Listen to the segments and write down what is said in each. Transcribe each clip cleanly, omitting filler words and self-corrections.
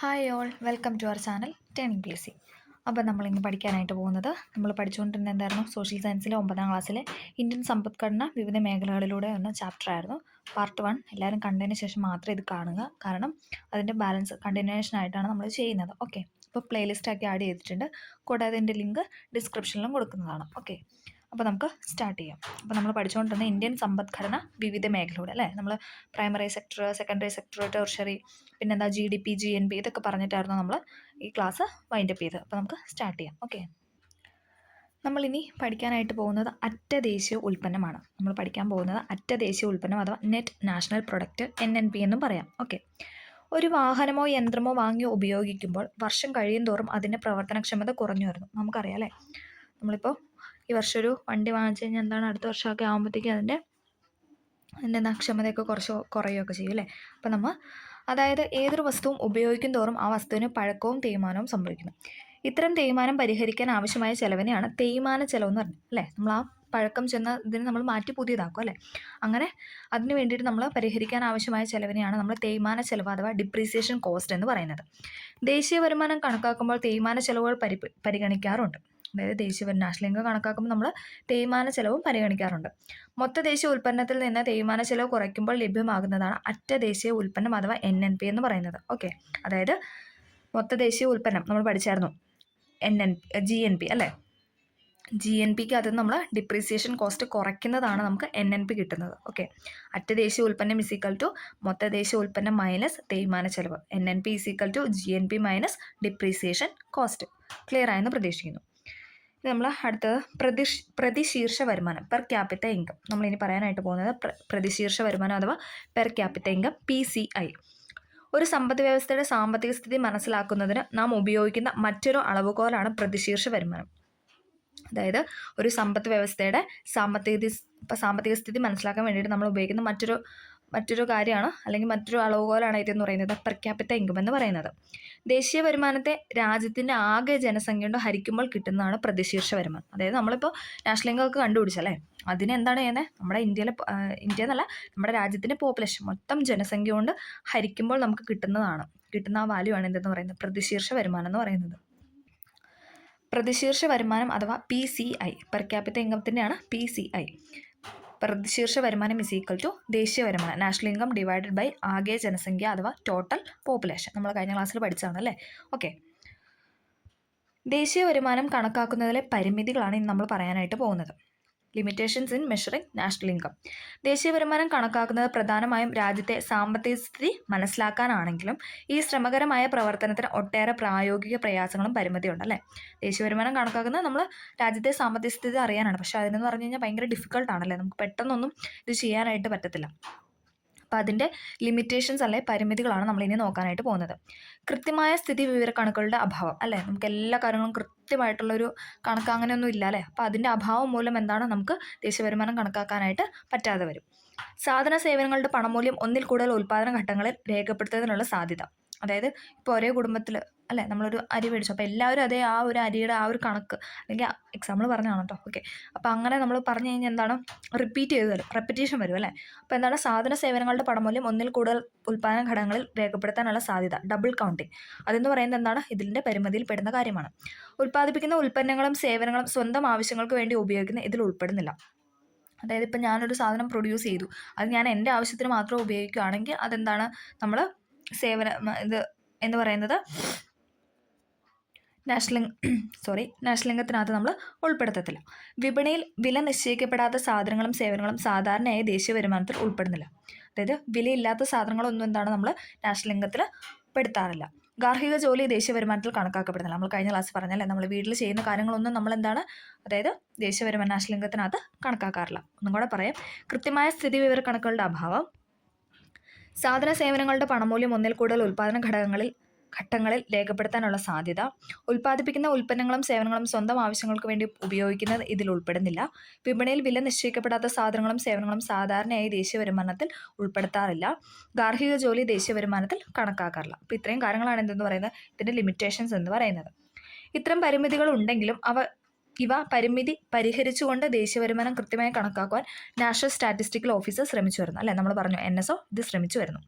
Hi all welcome to our channel turning P S C. അപ്പോൾ നമ്മളിന്ന് പഠിക്കാനായിട്ട് പോകുന്നത് നമ്മൾ പഠിച്ചുകൊണ്ടിരുന്ന എന്തായിരുന്നു, സോഷ്യൽ സയൻസിലെ 9ാം ക്ലാസ്സിലെ ഇന്ത്യൻ സമ്പദ്ഘടന വിവിധ മേഖലകളിലൂടെ എന്ന ചാപ്റ്റർ ആയിരുന്നു. പാർട്ട് 1 എല്ലാവരും കണ്ടതിന് ശേഷം മാത്രം ഇത് കാണുക, കാരണം അതിൻ്റെ ബാലൻസ് കണ്ടിന്യൂവേഷൻ ആയിട്ടാണ് നമ്മൾ ചെയ്യുന്നത്. ഓക്കെ, ഇപ്പോൾ പ്ലേലിസ്റ്റാക്കി ആഡ് ചെയ്തിട്ടുണ്ട്, കൂടാതെ ഇതിൻ്റെ ലിങ്ക് ഡിസ്ക്രിപ്ഷനിലും കൊടുക്കുന്നതാണ്. ഓക്കെ, അപ്പോൾ നമുക്ക് സ്റ്റാർട്ട് ചെയ്യാം. അപ്പോൾ നമ്മൾ പഠിച്ചുകൊണ്ടിരുന്ന ഇന്ത്യൻ സമ്പദ്ഘടന വിവിധ മേഖലയുടെ അല്ലേ, നമ്മൾ primary sector, secondary sector, tertiary, പിന്നെന്താ GDP, GNP ഇതൊക്കെ പറഞ്ഞിട്ടായിരുന്നു നമ്മൾ ഈ ക്ലാസ് വൈൻഡപ്പ് ചെയ്തത്. അപ്പോൾ നമുക്ക് സ്റ്റാർട്ട് ചെയ്യാം. ഓക്കെ, നമ്മളിനി പഠിക്കാനായിട്ട് പോകുന്നത് അറ്റ ദേശീയ ഉൽപ്പന്നമാണ്. നമ്മൾ പഠിക്കാൻ പോകുന്നത് അറ്റ ദേശീയ ഉൽപ്പന്നം അഥവാ നെറ്റ് നാഷണൽ പ്രൊഡക്റ്റ്, NNP എന്നും പറയാം. ഓക്കെ, ഒരു വാഹനമോ യന്ത്രമോ വാങ്ങി ഉപയോഗിക്കുമ്പോൾ വർഷം കഴിയും തോറും അതിൻ്റെ പ്രവർത്തനക്ഷമത കുറഞ്ഞു വരുന്നു. നമുക്കറിയാം അല്ലേ, നമ്മളിപ്പോൾ ഈ വർഷം ഒരു വണ്ടി വാങ്ങിച്ചു കഴിഞ്ഞാൽ എന്താണ്, അടുത്ത വർഷമൊക്കെ ആകുമ്പോഴത്തേക്കും അതിൻ്റെ എന്താ ക്ഷമതയൊക്കെ കുറച്ച് കുറയുകയൊക്കെ ചെയ്യും അല്ലേ. അപ്പം അതായത് ഏതൊരു വസ്തുവും ഉപയോഗിക്കും തോറും ആ വസ്തുവിന് പഴക്കവും തേയ്മാനവും സംഭവിക്കുന്നു. ഇത്തരം തേയ്മാനം പരിഹരിക്കാൻ ആവശ്യമായ ചെലവിനെയാണ് തേയ്മാന ചെലവെന്ന് പറഞ്ഞത് അല്ലേ. നമ്മൾ ആ പഴക്കം ചെന്ന ഇതിന് നമ്മൾ മാറ്റി പുതിയതാക്കും അല്ലേ. അങ്ങനെ അതിന് വേണ്ടിയിട്ട് നമ്മൾ പരിഹരിക്കാൻ ആവശ്യമായ ചെലവിനെയാണ് നമ്മൾ തേയ്മാന ചെലവ് അഥവാ ഡിപ്രീസിയേഷൻ കോസ്റ്റ് എന്ന് പറയുന്നത്. ദേശീയ വരുമാനം കണക്കാക്കുമ്പോൾ തേയ്മാന ചെലവുകൾ പരിഗണിക്കാറുണ്ട്. അതായത് ദേശീയ നാഷണൽ ഇൻകം കണക്കാക്കുമ്പോൾ നമ്മൾ തേയ്മാന ചെലവും പരിഗണിക്കാറുണ്ട്. മൊത്ത ദേശീയ ഉൽപ്പന്നത്തിൽ നിന്ന് തേയ്മാന ചെലവ് കുറയ്ക്കുമ്പോൾ ലഭ്യമാകുന്നതാണ് അറ്റ ദേശീയ ഉൽപ്പന്നം അഥവാ NNP എന്ന് പറയുന്നത്. ഓക്കെ, അതായത് മൊത്ത ദേശീയ ഉൽപ്പന്നം നമ്മൾ പഠിച്ചായിരുന്നു GNP അല്ലേ. GNPക്ക് അത് നമ്മൾ ഡിപ്രീസിയേഷൻ കോസ്റ്റ് കുറയ്ക്കുന്നതാണ് നമുക്ക് NNP കിട്ടുന്നത്. ഓക്കെ, അറ്റ ദേശീയ ഉൽപ്പന്നം = മൊത്ത ദേശീയ ഉൽപ്പന്നം മൈനസ് തേയ്മാന ചെലവ്. NNP = GNP minus depreciation cost. Clear ആയെന്ന് പ്രതീക്ഷിക്കുന്നു. നമ്മൾ അടുത്തത് പ്രതിശീർഷ വരുമാനം, പെർ ക്യാപിറ്റ ഇൻകം. നമ്മളിനി പറയാനായിട്ട് പോകുന്നത് പ്രതിശീർഷ വരുമാനം അഥവാ പെർ ക്യാപിറ്റ ഇൻകം, PCI. ഒരു സമ്പദ് വ്യവസ്ഥയുടെ സാമ്പത്തിക സ്ഥിതി മനസ്സിലാക്കുന്നതിന് നാം ഉപയോഗിക്കുന്ന മറ്റൊരു അളവുകോലാണ് പ്രതിശീർഷ വരുമാനം. അതായത് ഒരു സമ്പദ് വ്യവസ്ഥയുടെ സാമ്പത്തിക സ്ഥിതി മനസ്സിലാക്കാൻ വേണ്ടിയിട്ട് നമ്മൾ ഉപയോഗിക്കുന്ന മറ്റൊരു കാര്യമാണ്, അല്ലെങ്കിൽ മറ്റൊരു അളവുകോലാണ് ഇതെന്ന് പറയുന്നത് പെർ ക്യാപിറ്റ ഇൻകം എന്ന് പറയുന്നത്. ദേശീയ വരുമാനത്തെ രാജ്യത്തിൻ്റെ ആകെ ജനസംഖ്യ കൊണ്ട് ഹരിക്കുമ്പോൾ കിട്ടുന്നതാണ് പ്രതിശീർഷ വരുമാനം. അതായത് നമ്മളിപ്പോൾ നാഷണൽ ഇൻകം ഒക്കെ കണ്ടുപിടിച്ചല്ലേ, അതിന് എന്താണ് ചെയ്യുന്നത്, നമ്മുടെ ഇന്ത്യ എന്നല്ല, നമ്മുടെ രാജ്യത്തിൻ്റെ പോപ്പുലേഷൻ മൊത്തം ജനസംഖ്യ കൊണ്ട് ഹരിക്കുമ്പോൾ നമുക്ക് കിട്ടുന്ന ആ വാല്യൂ ആണ് എന്തെന്ന് പറയുന്നത്, പ്രതിശീർഷ വരുമാനം എന്ന് പറയുന്നത്. പ്രതിശീർഷ വരുമാനം അഥവാ PCI, പെർ ക്യാപിറ്റ ഇൻകത്തിൻ്റെയാണ് PCI. പ്രതിശീർഷ വരുമാനം = ദേശീയ വരുമാനം, നാഷണൽ ഇൻകം ഡിവൈഡഡ് ബൈ ആകെ ജനസംഖ്യ അഥവാ ടോട്ടൽ പോപ്പുലേഷൻ. നമ്മൾ കഴിഞ്ഞ ക്ലാസ്സിൽ പഠിച്ചതാണ് അല്ലേ. ഓക്കെ, ദേശീയ വരുമാനം കണക്കാക്കുന്നതിലെ പരിമിതികളാണ് ഇന്ന് നമ്മൾ പറയാനായിട്ട് പോകുന്നത്. Limitations in measuring national income. ദേശീയ വരുമാനം കണക്കാക്കുന്നത് പ്രധാനമായും രാജ്യത്തെ സാമ്പത്തിക സ്ഥിതി മനസ്സിലാക്കാനാണെങ്കിലും ഈ ശ്രമകരമായ പ്രവർത്തനത്തിന് ഒട്ടേറെ പ്രായോഗിക പ്രയാസങ്ങളും പരിമിതിയുണ്ട് അല്ലേ. ദേശീയ വരുമാനം കണക്കാക്കുന്നത് നമ്മൾ രാജ്യത്തെ സാമ്പത്തിക സ്ഥിതി അറിയാനാണ്, പക്ഷേ അതിനെന്ന് പറഞ്ഞു കഴിഞ്ഞാൽ ഭയങ്കര ഡിഫിക്കൾട്ടാണല്ലേ, നമുക്ക് പെട്ടെന്നൊന്നും ഇത് ചെയ്യാനായിട്ട് പറ്റത്തില്ല. അപ്പോൾ അതിൻ്റെ ലിമിറ്റേഷൻസ് അല്ലെ പരിമിതികളാണ് നമ്മളിനി നോക്കാനായിട്ട് പോകുന്നത്. കൃത്യമായ സ്ഥിതി വിവര കണക്കുകളുടെ അഭാവം അല്ലേ, നമുക്ക് എല്ലാ കാര്യങ്ങളും കൃത്യമായിട്ടുള്ളൊരു കണക്ക് അങ്ങനെയൊന്നും ഇല്ല അല്ലേ. അപ്പോൾ അതിൻ്റെ അഭാവം മൂലം എന്താണ്, നമുക്ക് ദേശീയ വരുമാനം കണക്കാക്കാനായിട്ട് പറ്റാതെ വരും. സാധന സേവനങ്ങളുടെ പണമൂല്യം ഒന്നിൽ കൂടുതൽ ഉൽപ്പാദന ഘട്ടങ്ങളിൽ രേഖപ്പെടുത്തുന്നതിനുള്ള സാധ്യത. അതായത് ഇപ്പോൾ ഒരേ കുടുംബത്തിൽ അല്ലേ നമ്മളൊരു അരി മേടിച്ചു, അപ്പോൾ എല്ലാവരും അതേ ആ ഒരു അരിയുടെ ആ ഒരു കണക്ക്, അല്ലെങ്കിൽ എക്സാമ്പിൾ പറഞ്ഞതാണ് കേട്ടോ. ഓക്കെ, അപ്പോൾ അങ്ങനെ നമ്മൾ പറഞ്ഞു കഴിഞ്ഞാൽ എന്താണ്, റെപ്പിറ്റേഷൻ വരും അല്ലേ. അപ്പോൾ എന്താണ്, സാധന സേവനങ്ങളുടെ പണമൂല്യം ഒന്നിൽ കൂടുതൽ ഉൽപ്പാദന ഘടകങ്ങളിൽ രേഖപ്പെടുത്താനുള്ള സാധ്യത, ഡബിൾ കൗണ്ടിങ്. അതെന്ന് പറയുന്നത് എന്താണ്, ഇതിൻ്റെ പരിമിതിയിൽ പെടുന്ന കാര്യമാണ്. ഉൽപ്പാദിപ്പിക്കുന്ന ഉൽപ്പന്നങ്ങളും സേവനങ്ങളും സ്വന്തം ആവശ്യങ്ങൾക്ക് വേണ്ടി ഉപയോഗിക്കുന്ന ഇതിൽ ഉൾപ്പെടുന്നില്ല. അതായത് ഇപ്പം ഞാനൊരു സാധനം പ്രൊഡ്യൂസ് ചെയ്തു, അത് ഞാൻ എൻ്റെ ആവശ്യത്തിന് മാത്രം ഉപയോഗിക്കുകയാണെങ്കിൽ അതെന്താണ്, നമ്മൾ ഇത് എന്ന് പറയുന്നത് നാഷണൽ ഇൻകത്തിനകത്ത് നമ്മൾ ഉൾപ്പെടുത്തത്തില്ല. വിപണിയിൽ വില നിശ്ചയിക്കപ്പെടാത്ത സാധനങ്ങളും സേവനങ്ങളും സാധാരണയായി ദേശീയ വരുമാനത്തിൽ ഉൾപ്പെടുന്നില്ല. അതായത് വിലയില്ലാത്ത സാധനങ്ങളൊന്നും എന്താണ് നമ്മൾ നാഷണൽ ഇൻകത്തിൽ പെടുത്താറില്ല. ഗാർഹിക ജോലി ദേശീയ വരുമാനത്തിൽ കണക്കാക്കപ്പെടുന്നില്ല. നമ്മൾ കഴിഞ്ഞ ക്ലാസ് പറഞ്ഞല്ലേ, നമ്മൾ വീട്ടിൽ ചെയ്യുന്ന കാര്യങ്ങളൊന്നും നമ്മൾ എന്താണ്, അതായത് ദേശീയ വരുമാനം നാഷണൽ ഇൻകത്തിനകത്ത് കണക്കാക്കാറില്ല. ഒന്നും കൂടെ പറയാം, കൃത്യമായ സ്ഥിതി വിവര കണക്കുകളുടെ അഭാവം, സാധന സേവനങ്ങളുടെ പണമൂല്യം ഒന്നിൽ കൂടുതൽ ഉൽപ്പാദന ഘട്ടങ്ങളിൽ രേഖപ്പെടുത്താനുള്ള സാധ്യത, ഉൽപ്പാദിപ്പിക്കുന്ന ഉൽപ്പന്നങ്ങളും സേവനങ്ങളും സ്വന്തം ആവശ്യങ്ങൾക്ക് വേണ്ടി ഉപയോഗിക്കുന്നത് ഇതിൽ ഉൾപ്പെടുന്നില്ല. വിപണിയിൽ വില നിശ്ചയിക്കപ്പെടാത്ത സാധനങ്ങളും സേവനങ്ങളും സാധാരണയായി ദേശീയ വരുമാനത്തിൽ ഉൾപ്പെടുത്താറില്ല. ഗാർഹിക ജോലി ദേശീയ വരുമാനത്തിൽ കണക്കാക്കാറില്ല. അപ്പോൾ ഇത്രയും കാര്യങ്ങളാണ് എന്തെന്ന് പറയുന്നത്, ഇതിൻ്റെ ലിമിറ്റേഷൻസ് എന്ന് പറയുന്നത്. ഇത്തരം പരിമിതികൾ ഉണ്ടെങ്കിലും ഇവ പരിമിതി പരിഹരിച്ചുകൊണ്ട് ദേശീയ വരുമാനം കൃത്യമായി കണക്കാക്കുവാൻ നാഷണൽ സ്റ്റാറ്റിസ്റ്റിക്കൽ ഓഫീസർ ശ്രമിച്ചു വരുന്നു അല്ലേ. നമ്മൾ പറഞ്ഞു NSO ഇത് ശ്രമിച്ചു വരുന്നു.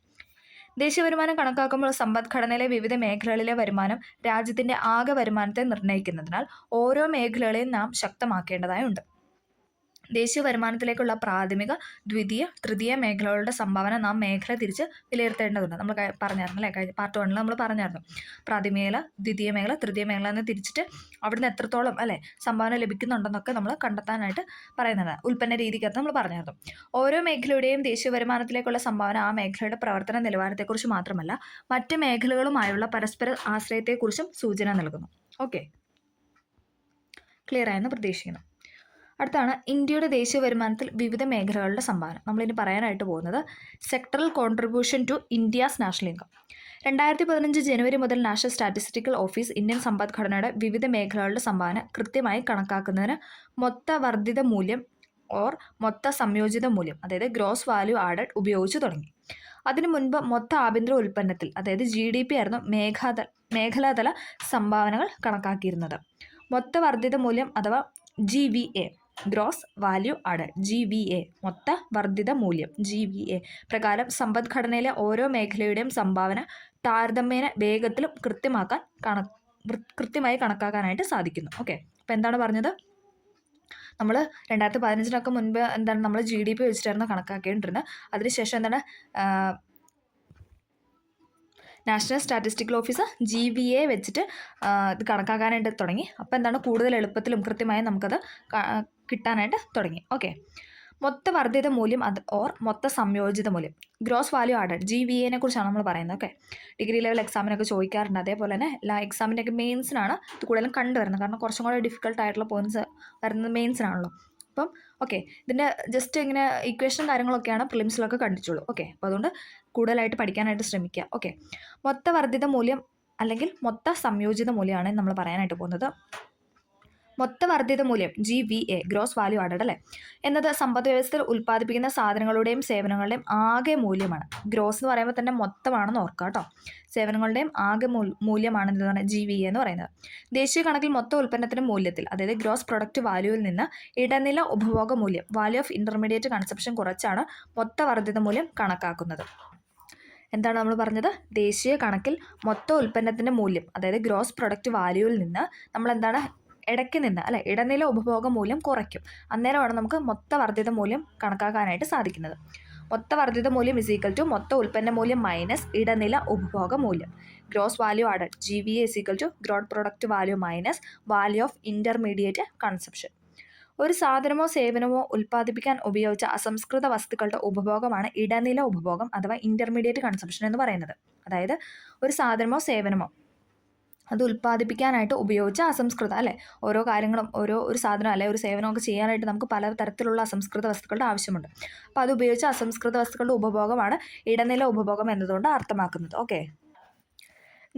ദേശീയ വരുമാനം കണക്കാക്കുമ്പോൾ സമ്പദ്ഘടനയിലെ വിവിധ മേഖലകളിലെ വരുമാനം രാജ്യത്തിന്റെ ആകെ വരുമാനത്തെ നിർണ്ണയിക്കുന്നതിനാൽ ഓരോ മേഖലകളെയും നാം ശക്തമാക്കേണ്ടതായുണ്ട്. ദേശീയ വരുമാനത്തിലേക്കുള്ള പ്രാഥമിക, ദ്വിതീയ, തൃതീയ മേഖലകളുടെ സംഭാവന നാം മേഖല തിരിച്ച് വിലയിരുത്തേണ്ടതുണ്ട്. നമ്മൾ പറഞ്ഞായിരുന്നു അല്ലേ, കഴിഞ്ഞ പാർട്ട് 1 നമ്മൾ പറഞ്ഞായിരുന്നു. പ്രാഥമിക മേഖല, ദ്വിതീയ മേഖല, തൃതീയ മേഖല എന്ന് തിരിച്ചിട്ട് അവിടുന്ന് എത്രത്തോളം അല്ലേ സംഭാവന ലഭിക്കുന്നുണ്ടെന്നൊക്കെ നമ്മൾ കണ്ടെത്താനായിട്ട് പറയുന്നത് ഉൽപ്പന്ന രീതിക്കകത്ത് നമ്മൾ പറഞ്ഞായിരുന്നു. ഓരോ മേഖലയുടെയും ദേശീയ വരുമാനത്തിലേക്കുള്ള സംഭാവന ആ മേഖലയുടെ പ്രവർത്തന നിലവാരത്തെക്കുറിച്ച് മാത്രമല്ല മറ്റ് മേഖലകളുമായുള്ള പരസ്പര ആശ്രയത്തെക്കുറിച്ചും സൂചന നൽകുന്നു. ഓക്കെ, ക്ലിയർ ആയെന്ന് പ്രതീക്ഷിക്കുന്നു. അടുത്താണ് ഇന്ത്യയുടെ ദേശീയ വരുമാനത്തിൽ വിവിധ മേഖലകളുടെ സംഭാവന. നമ്മളിനി പറയാനായിട്ട് പോകുന്നത് sectoral contribution to India's national income. 2015 ജനുവരി മുതൽ നാഷണൽ സ്റ്റാറ്റിസ്റ്റിക്കൽ ഓഫീസ് ഇന്ത്യൻ സമ്പദ്ഘടനയുടെ വിവിധ മേഖലകളുടെ സംഭാവന കൃത്യമായി കണക്കാക്കുന്നതിന് മൊത്ത വർദ്ധിത മൂല്യം ഓർ മൊത്ത സംയോജിത മൂല്യം, അതായത് ഗ്രോസ് വാല്യൂ ആഡഡ് ഉപയോഗിച്ച് തുടങ്ങി. അതിനു മുൻപ് മൊത്ത ആഭ്യന്തര ഉൽപ്പന്നത്തിൽ, അതായത് GDP ആയിരുന്നു മേഖലാതല സംഭാവനകൾ കണക്കാക്കിയിരുന്നത്. മൊത്ത വർദ്ധിത മൂല്യം അഥവാ GVA, gross value added, GVA, മൊത്ത വർദ്ധിത മൂല്യം GVA പ്രകാരം സമ്പദ്ഘടനയിലെ ഓരോ മേഖലയുടെയും സംഭാവന താരതമ്യേന വേഗത്തിലും കൃത്യമായി കണക്കാക്കാനായിട്ട് സാധിക്കുന്നു. ഓക്കെ, അപ്പോൾ എന്താണ് പറഞ്ഞത്? നമ്മൾ 2015 മുൻപ് എന്താണ് നമ്മൾ GDP വെച്ചിട്ടായിരുന്നു കണക്കാക്കേണ്ടിരുന്നത്. അതിനുശേഷം എന്താണ് നാഷണൽ സ്റ്റാറ്റിസ്റ്റിക്കൽ ഓഫീസ് GVA വെച്ചിട്ട് ഇത് കണക്കാക്കാനായിട്ട് തുടങ്ങി. അപ്പോൾ എന്താണ് കൂടുതൽ എളുപ്പത്തിലും കൃത്യമായി നമുക്കത് കിട്ടാനായിട്ട് തുടങ്ങി. ഓക്കെ, മൊത്ത വർദ്ധിത മൂല്യം ഓർ മൊത്ത സംയോജിത മൂല്യം, ഗ്രോസ് വാല്യൂ ആഡഡ്, GVA കുറിച്ചാണ് നമ്മൾ പറയുന്നത്. ഓക്കെ, ഡിഗ്രി ലെവൽ എക്സാമിനൊക്കെ ചോദിക്കാറുണ്ട്. അതേപോലെ തന്നെ എല്ലാ എക്സാമിൻ്റെയൊക്കെ മെയിൻസിനാണ് ഇത് കൂടുതലും കണ്ടുവരുന്നത്. കാരണം കുറച്ചും കൂടെ ഡിഫിക്കൽട്ടായിട്ടുള്ള പോയിൻറ്റ്സ് വരുന്നത് മെയിൻസിനാണല്ലോ. അപ്പം ഓക്കെ, ഇതിൻ്റെ ജസ്റ്റ് ഇങ്ങനെ ഇക്വേഷൻ കാര്യങ്ങളൊക്കെയാണ് പ്രിലിംസിലൊക്കെ കണ്ടിട്ടുള്ളൂ. ഓക്കെ, അപ്പോൾ അതുകൊണ്ട് കൂടുതലായിട്ട് പഠിക്കാനായിട്ട് ശ്രമിക്കുക. ഓക്കെ, മൊത്ത വർദ്ധിത മൂല്യം അല്ലെങ്കിൽ മൊത്ത സംയോജിത മൂല്യമാണ് നമ്മൾ പറയാനായിട്ട് പോകുന്നത്. മൊത്ത വർദ്ധിത മൂല്യം GVA, ഗ്രോസ് വാല്യൂ ആഡഡ് അല്ലേ, എന്നത് സമ്പദ് വ്യവസ്ഥയിൽ ഉൽപ്പാദിപ്പിക്കുന്ന സാധനങ്ങളുടെയും സേവനങ്ങളുടെയും ആകെ മൂല്യമാണ്. ഗ്രോസ് എന്ന് പറയുമ്പോൾ തന്നെ മൊത്തമാണെന്ന് ഓർക്കുക കേട്ടോ. സേവനങ്ങളുടെയും ആകെ മൂല്യമാണ് എന്താണ് GVA എന്ന് പറയുന്നത്. ദേശീയ കണക്കിൽ മൊത്ത ഉൽപ്പന്നത്തിൻ്റെ മൂല്യത്തിൽ, അതായത് ഗ്രോസ് പ്രൊഡക്റ്റ് വാല്യൂവിൽ നിന്ന് ഇടനില ഉപഭോഗ മൂല്യം, വാല്യൂ ഓഫ് ഇൻ്റർമീഡിയറ്റ് കൺസപ്ഷൻ കുറച്ചാണ് മൊത്ത വർദ്ധിത മൂല്യം കണക്കാക്കുന്നത്. എന്താണ് നമ്മൾ പറഞ്ഞത്? ദേശീയ കണക്കിൽ മൊത്ത ഉൽപ്പന്നത്തിൻ്റെ മൂല്യം, അതായത് ഗ്രോസ് പ്രൊഡക്റ്റ് വാല്യൂവിൽ നിന്ന് നമ്മൾ എന്താണ് ഇടയ്ക്ക് നിന്ന് അല്ലെ ഇടനില ഉപഭോഗ മൂല്യം കുറയ്ക്കും. അന്നേരമാണ് നമുക്ക് മൊത്ത വർദ്ധിത മൂല്യം കണക്കാക്കാനായിട്ട് സാധിക്കുന്നത്. മൊത്ത വർദ്ധിത മൂല്യം ഇസ് ഈക്വൽ ടു മൊത്ത ഉൽപ്പന്ന മൂല്യം മൈനസ് ഇടനില ഉപഭോഗ മൂല്യം. Gross value added GVA is equal to gross product value minus value of intermediate consumption. ഒരു സാധനമോ സേവനമോ ഉൽപ്പാദിപ്പിക്കാൻ ഉപയോഗിച്ച അസംസ്കൃത വസ്തുക്കളുടെ ഉപഭോഗമാണ് ഇടനില ഉപഭോഗം അഥവാ ഇൻ്റർമീഡിയറ്റ് കൺസപ്ഷൻ എന്ന് പറയുന്നത്. അതായത് ഒരു സാധനമോ സേവനമോ അത് ഉൽപ്പാദിപ്പിക്കാനായിട്ട് ഉപയോഗിച്ച അസംസ്കൃത അല്ലേ, ഓരോ കാര്യങ്ങളും ഒരു സാധനം അല്ലെ ഒരു സേവനമൊക്കെ ചെയ്യാനായിട്ട് നമുക്ക് പല തരത്തിലുള്ള അസംസ്കൃത വസ്തുക്കളുടെ ആവശ്യമുണ്ട്. അപ്പോൾ അത് ഉപയോഗിച്ച അസംസ്കൃത വസ്തുക്കളുടെ ഉപഭോഗമാണ് ഇടനില ഉപഭോഗം എന്നതുകൊണ്ട് അർത്ഥമാക്കുന്നത്. ഓക്കെ,